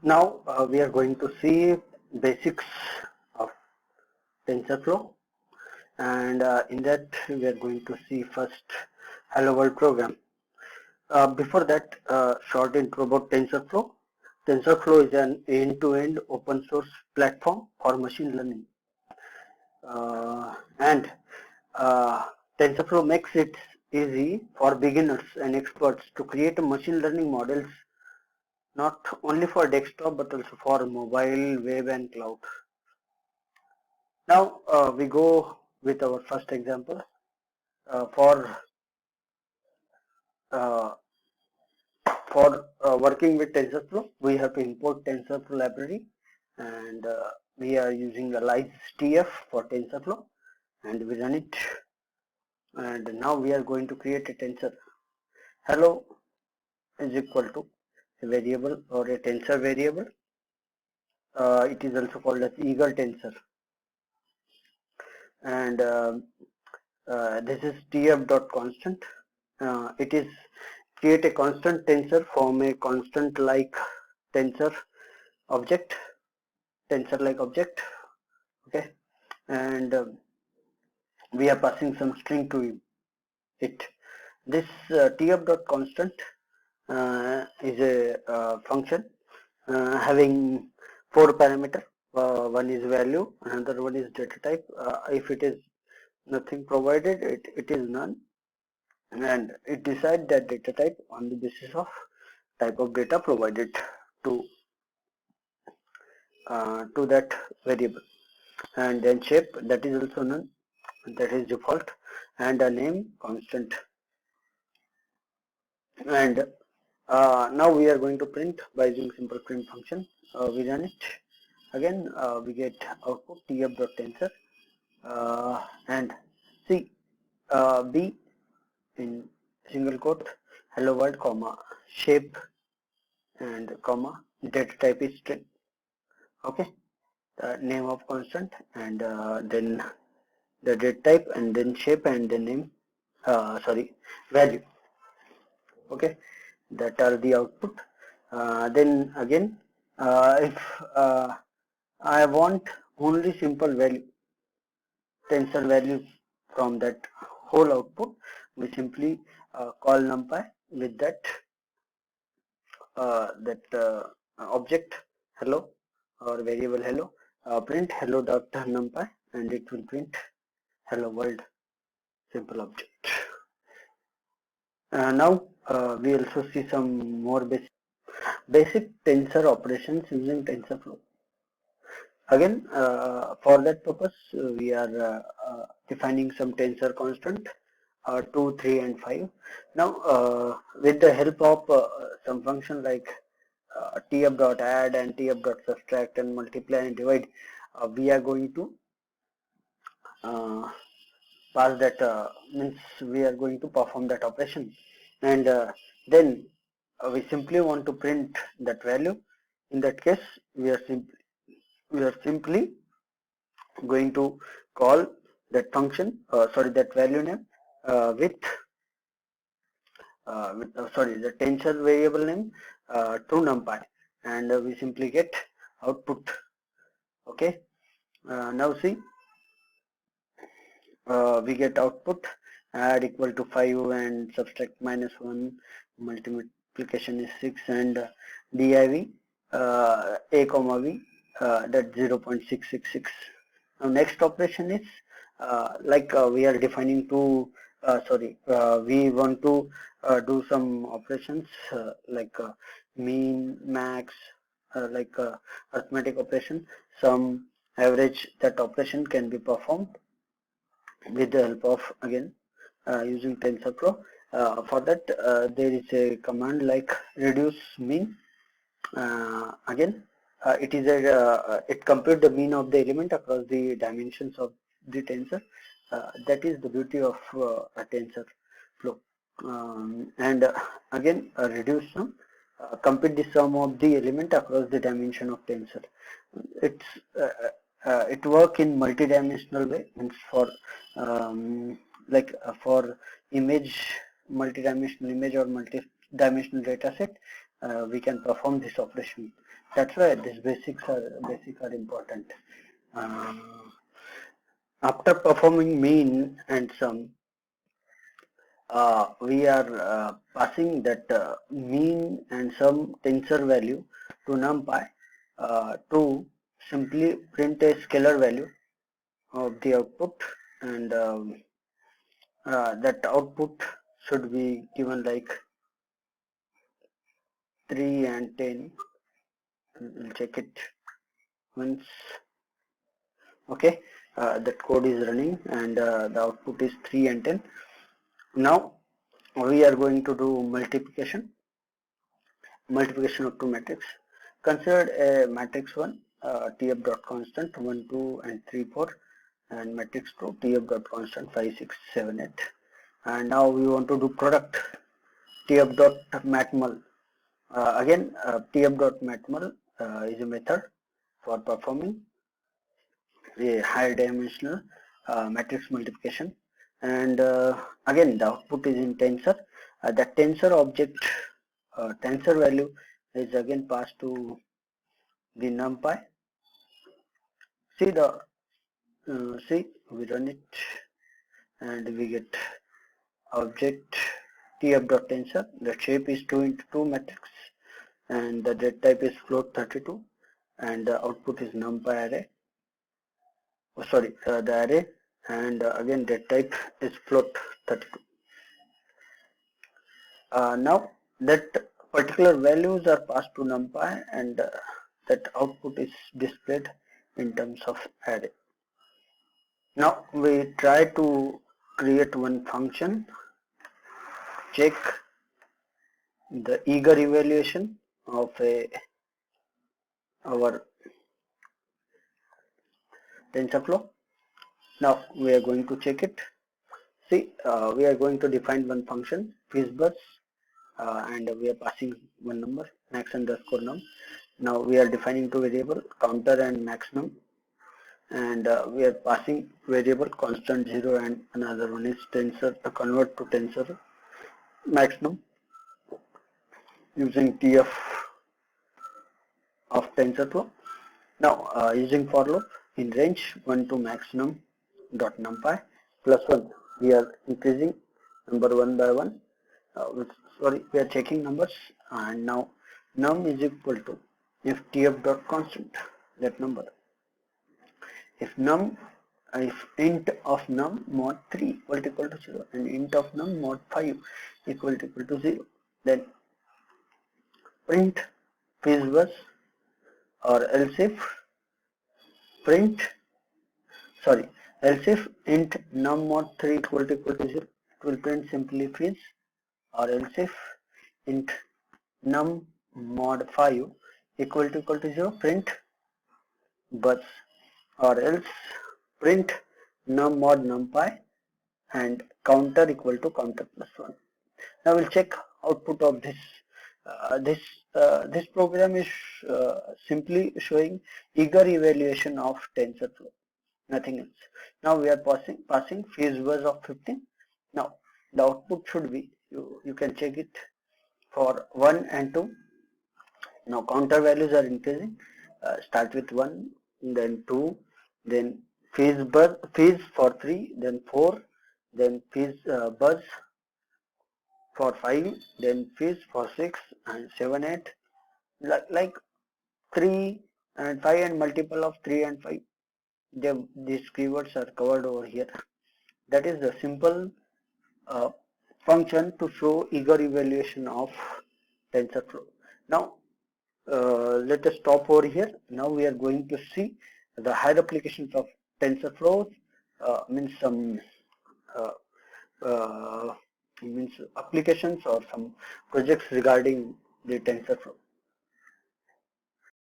Now we are going to see basics of TensorFlow, and in that we are going to see first Hello World program. Before that, short intro about TensorFlow. TensorFlow is an end-to-end open source platform for machine learning, and TensorFlow makes it easy for beginners and experts to create machine learning models not only for desktop but also for mobile, web and cloud. Now we go with our first example. For working with TensorFlow, we have to import TensorFlow library, and we are using a LiceTF for TensorFlow, and we run it. And now we are going to create a tensor. Hello is equal to a variable or a tensor variable. It is also called as eagle tensor, and this is tf.constant. It is create a constant tensor from a constant like tensor object, okay, and we are passing some string to it. This tf.constant is a function having 4 parameters. One is value, another one is data type. If it is nothing provided, it is none, and it decides that data type on the basis of type of data provided to that variable, and then shape, that is also none, that is default, and a name constant. And now we are going to print by using simple print function. We run it again, we get output tf.tensor, and see b in single quote hello world comma shape and comma data type is string, okay, the name of constant, and then the data type, and then shape, and the name value, okay, that are the output. Then again, if I want only simple value, tensor values from that whole output, we simply call numpy with that object hello or variable hello, print hello dot numpy, and it will print hello world simple object. Now we also see some more basic tensor operations using TensorFlow. Again, for that purpose, we are defining some tensor constant 2, 3, and 5. Now, with the help of some function like tf.add and tf.subtract and multiply and divide, we are going to pass that, means we are going to perform that operation, and then we simply want to print that value. In that case, we are simply going to call that function, that value name with the tensor variable name to numpy, and we simply get output, okay. Now see, we get output add equal to 5 and subtract -1, multiplication is 6, and div a comma v, that 0.666. Now next operation is we are defining two we want to do some operations like mean, max, arithmetic operation, sum, average. That operation can be performed with the help of, again, using TensorFlow. For that, there is a command like reduce mean. Again, it is it computes the mean of the element across the dimensions of the tensor. That is the beauty of a TensorFlow. And again, reduce sum, compute the sum of the element across the dimension of tensor. It's it work in multi-dimensional way, means for for multi-dimensional image or multi-dimensional data set, we can perform this operation. That's why these basics are important. After performing mean and sum, we are passing that mean and sum tensor value to numpy to simply print a scalar value of the output, and that output should be given like 3 and 10. We'll check it once. Okay, that code is running, and the output is 3 and 10. Now we are going to do multiplication of two matrix. Consider a matrix 1 tf dot constant 1 2 and 3 4, and matrix 2 tf dot constant 5 6 7 8, and now we want to do product tf dot matmul. Again, tf dot matmul is a method for performing a higher dimensional matrix multiplication, and again the output is in tensor. The tensor object tensor value is again passed to the numpy. See, we run it and we get object tf dot tensor. The shape is 2 into 2 matrix, and the data type is float 32, and the output is numpy array. Oh, sorry, the array, and again data type is float 32. Now that particular values are passed to numpy, and that output is displayed in terms of array. Now we try to create one function, check the eager evaluation of our TensorFlow. Now we are going to check it. See, we are going to define one function, fizzbuzz, and we are passing one number, max underscore num. Now we are defining two variable, counter and maxnum, and we are passing variable constant 0, and another one is tensor, convert to tensor maxnum using tf of TensorFlow. Now using for loop in range 1 to maxnum dot numpy plus 1, we are increasing number one by one. We are checking numbers, and now num is equal to if tf dot constant, that number. If int of num mod 3 equal to 0 and int of num mod 5 equal to 0, then print fizzbuzz, or else if int num mod 3 equal to 0, it will print simply fizz, or else if int num mod 5 equal to 0, print buzz, or else print num mod numpy and counter equal to counter plus 1. Now we'll check output of this. This program is simply showing eager evaluation of TensorFlow, nothing else. Now we are passing fizzbuzz of 15. Now the output should be, you can check it for 1 and 2. Now counter values are increasing. Start with 1, then 2, then fizz for 3, then 4, then buzz for 5, then fizz for 6 and 7 8, like 3 and 5 and multiple of 3 and 5. These keywords are covered over here. That is the simple function to show eager evaluation of TensorFlow. Now let us stop over here. Now we are going to see the higher applications of TensorFlow, means some applications or some projects regarding the TensorFlow.